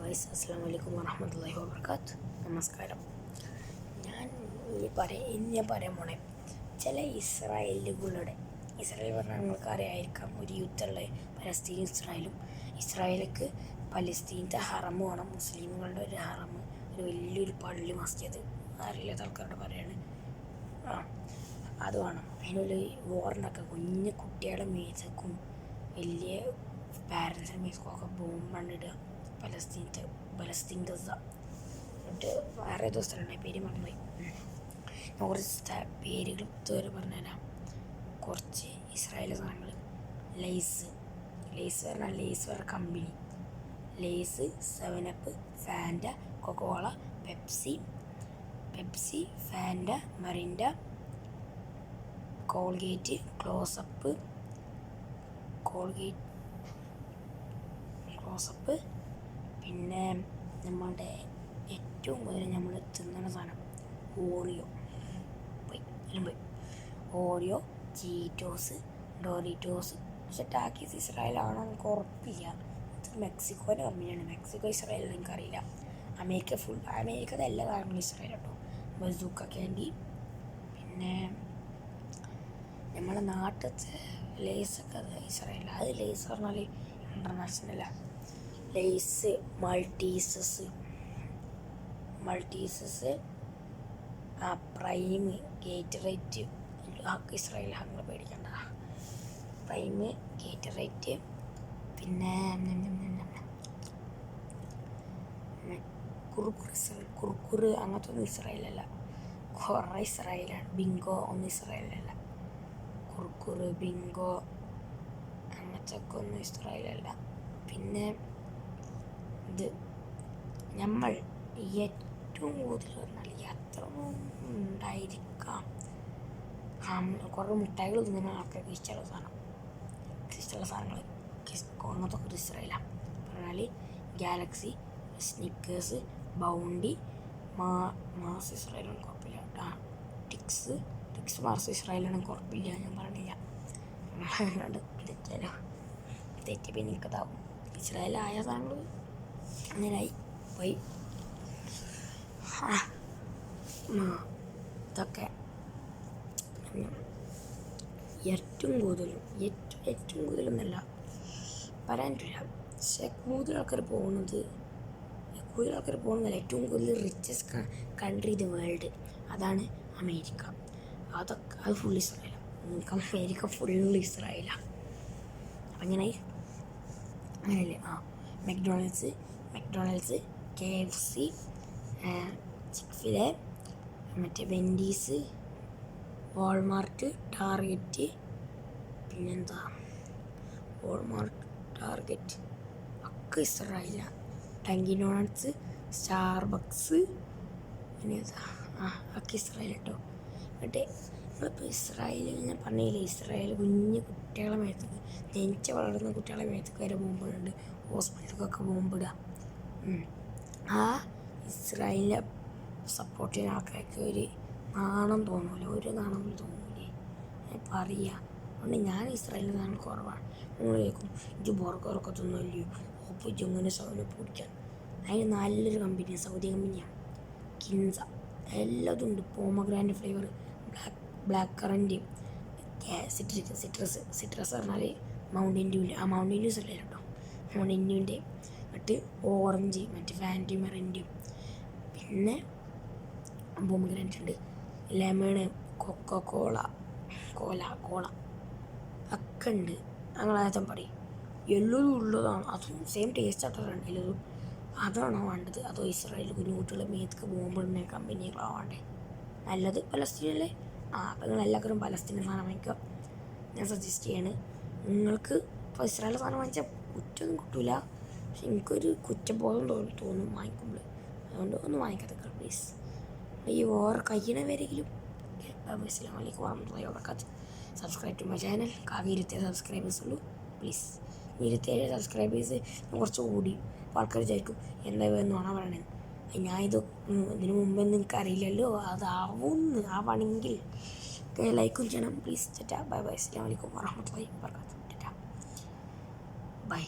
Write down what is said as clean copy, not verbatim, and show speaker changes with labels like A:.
A: Guys, അസ്സലാമു അലൈക്കും വറഹ്മത്തുള്ളാഹി വബറകാത്ത്. നമസ്കാരം. ഞാൻ പറയാൻ പോണേ ചില ഇസ്രായേൽ പറഞ്ഞാൽ നിങ്ങൾക്ക് അറിയായിരിക്കാം, ഒരു യുദ്ധമുള്ള പലസ്തീനും ഇസ്രായേലിക്ക് പലസ്തീനത്തെ ഹറം വേണം, മുസ്ലിമുകളുടെ ഒരു ഹറം, ഒരു വലിയൊരു പള്ളി മസ്ജിദ്, അറിയില്ലാത്ത ആൾക്കാരുടെ പറയാണ്. അത് വേണം. അതിനുള്ള വോറുണ്ടാക്കുക. കുഞ്ഞു കുട്ടികളുടെ മേച്ചക്കും വലിയ പാരൻസിൻ്റെ മേച്ചക്കും ഒക്കെ ബോംബണ്ടിടുക. പലസ്തീൻ ഗസ എന്നിട്ട് വേറെ ഏതോ സ്ഥലമുണ്ടായി, പേര് മറന്നുപോയി. കുറച്ച് പേരുകൾ ഇതുവരെ പറഞ്ഞുതരാം. കുറച്ച് ഇസ്രായേൽ സാധനങ്ങൾ. ലേസ് പറഞ്ഞാൽ ലേസ് വേറെ കമ്പനി. Lay's, 7up, Fanta, Coca Cola, Pepsi, Fanta, Mirinda, Colgate, Close Up, പിന്നെ നമ്മളുടെ ഏറ്റവും കൂടുതൽ നമ്മൾ തിന്നുന്ന സാധനം ഓറിയോ, ചീറ്റോസ്, ഡോറിറ്റോസ്. പക്ഷെ ടാക്കീസ് ഇസ്രായേലാണോ നമുക്ക് ഉറപ്പില്ല. ഇത് മെക്സിക്കോൻ്റെ കമ്പനിയാണ്. മെക്സിക്കോ ഇസ്രായേലിൽ എനിക്കറിയില്ല. അമേരിക്കത്തെ എല്ലാ സാധനങ്ങളും ഇസ്രായേൽ കേട്ടോ. ബസൂക്ക ക്യാൻഡി, പിന്നെ നമ്മളെ നാട്ടിലത്തെ ലേസൊക്കെ അത് ഇസ്രായേൽ. അത് ലേസ് പറഞ്ഞാൽ ഇൻ്റർനാഷണലാണ്. ലേസ്, മൾട്ടീസസ്, പ്രൈം, ഗേറ്ററേറ്റ് ഒക്കെ ഇസ്രായേൽ. അങ്ങനെ പേടിക്കണ്ട. പ്രൈം, ഗേറ്ററേറ്റ്, പിന്നെ കുറുക്കുറ് അങ്ങനത്തെ ഒന്നും ഇസ്രായേലല്ല. കുറേ ഇസ്രായേലാണ്. ബിങ്കോ ഒന്നും ഇസ്രായേലല്ല. കുറുക്കുറ്, ബിങ്കോ അങ്ങനത്തെ ഒക്കെ ഒന്നും ഇസ്രായേലല്ല. പിന്നെ ഇത് നമ്മൾ ഏറ്റവും കൂടുതൽ പറഞ്ഞാൽ അത്ര ഉണ്ടായിരിക്കാം കുറേ മിഠായികൾ തിന്നുന്ന ആൾക്കാർക്ക് ഇഷ്ടമുള്ള സാധനങ്ങൾ അങ്ങനത്തെ ഒക്കെ ഇസ്രായേലാണ്. പറഞ്ഞാൽ ഗാലക്സി, സ്നിക്കേഴ്സ്, ബൗണ്ടി, മാസ് ഇസ്രായേലാണ് കുഴപ്പമില്ല. ടിക്സ് മാർസ് ഇസ്രായേലാണ് കുഴപ്പമില്ല. ഞാൻ പറഞ്ഞില്ല, തെറ്റി പിന്നെ എനിക്കതാവും. ഇസ്രായേലായ സാധനങ്ങൾ അങ്ങനെയായി പോയി. ഇതൊക്കെ ഏറ്റവും കൂടുതലൊന്നല്ല പറയാൻ പറ്റില്ല. പക്ഷെ കൂടുതൽ ആൾക്കാർ പോകുന്നതല്ല. ഏറ്റവും കൂടുതൽ richest country in the world അതാണ് അമേരിക്ക. അത് ഫുൾ ഇസ്രായേലാണ്. അമേരിക്ക ഫുൾ ഇസ്രായേലാണ്. അപ്പം അങ്ങനെയല്ലേ. മെക്ഡൊണാൾഡ്സ്, KFC, ചിക്ഫിലെ, മറ്റേ വെൻഡീസ്, വാൾമാർട്ട്, ടാർഗറ്റ്, പിന്നെന്താ ഒക്കെ ഇസ്രായേലാണ്. ഡങ്കിൻ ഡോണറ്റ്സ്, സ്റ്റാർബക്സ്, പിന്നെ ഒക്കെ ഇസ്രായേൽ കേട്ടോ. എന്നിട്ട് നമ്മളിപ്പോൾ ഇസ്രായേലിൽ ഞാൻ പറഞ്ഞില്ലേ, ഇസ്രായേൽ കുഞ്ഞു കുട്ടികളെ മേത്തേക്ക്, ജനിച്ച് വളർന്ന കുട്ടികളെ മേത്തേക്ക് വരെ ബോംബിടുന്നുണ്ട്. ഹോസ്പിറ്റലിലൊക്കെ ബോംബിടുക. ആ ഇസ്രായേലിനെ സപ്പോർട്ട് ചെയ്യുന്ന ആൾക്കാർക്ക് ഒരു നാണം തോന്നൂലേ. ഞാൻ പറയുക. അതുകൊണ്ട് ഞാൻ ഇസ്രായേലിൽ നാണം കുറവാണ്. നിങ്ങൾ കേൾക്കും, ഇത് ബർഗറൊക്കെ തിന്നല്ലോ, അപ്പോൾ ഇങ്ങനെ സൗകര്യം പിടിക്കാൻ. അതിന് നല്ലൊരു കമ്പനിയാണ്, സൗദി കമ്പനിയാണ്, കിൻസ. എല്ലാതും ഉണ്ട്. പോമഗ്രാൻഡ് ഫ്ലേവർ, ബ്ലാക്ക് കറൻറ്റ്, സിട്രസ് പറഞ്ഞാൽ മൗണ്ടൻ ഡ്യൂവിൻ്റെ. മൗണ്ടൻ ഡ്യൂസ് അല്ലേ കേട്ടോ, മൗണ്ടൻ ഡ്യൂവിൻ്റെ. എന്നിട്ട് ഓറഞ്ച്, മറ്റേ ഫാൻറ്റയും മെറിൻ്റെയും, പിന്നെ പോമഗ്രാൻറ്റ് ഉണ്ട്, ലെമണ്, കോള ഒക്കെ ഉണ്ട്. ഞങ്ങളാദ്യം പറയും എല്ലതും ഉള്ളതാണ്. അതും സെയിം ടേസ്റ്റ് ആയിട്ടാണ് എല്ലാതും. അതാണോ വേണ്ടത്? അതോ ഇസ്രായേൽ കുഞ്ഞുകുട്ടികളെ മേത്തേക്ക് ബോംബിടുന്ന കമ്പനികളാണ് വേണ്ടത്? നല്ലത് പലസ്തീനല്ലേ. അപ്പം നിങ്ങൾ എല്ലാവരും പലസ്തീൻ്റെ സാധനം വാങ്ങിക്കുക. ഞാൻ സജസ്റ്റ് ചെയ്യാണ്. നിങ്ങൾക്ക് ഇപ്പോൾ ഇസ്രായേലിൻ്റെ സാധനം വാങ്ങിച്ചാൽ കുറ്റമൊന്നും കിട്ടില്ല. പക്ഷെ എനിക്കൊരു കുറ്റബോധം തോന്നും വാങ്ങിക്കുമ്പോൾ. അതുകൊണ്ട് ഒന്നും വാങ്ങിക്കാതെ പ്ലീസ്. ഈ കഴിയണ വരെയെങ്കിലും. അസ്സലാമു അലൈക്കും വറഹ്മത്തുള്ളാഹി വബറകാത്ത്. Subscribe to my channel. ആകെ 27 സബ്സ്ക്രൈബേഴ്സ് ഉള്ളൂ. പ്ലീസ് 27 സബ്സ്ക്രൈബേഴ്സ് കുറച്ച് കൂടി. അപ്പോൾ ആൾക്കാർ വിചാരിക്കും എന്താ എന്നാണ് പറയണത്. ഇതിന് മുമ്പ് നിങ്ങൾക്ക് അറിയില്ലല്ലോ. ആവണമെങ്കിൽ ലൈക്കും ചെയ്യണം പ്ലീസ്. ബൈ. അസ്സലാമു അലൈക്കും വറഹ്മത്തുള്ളാഹി വബറകാത്ത്. ബൈ.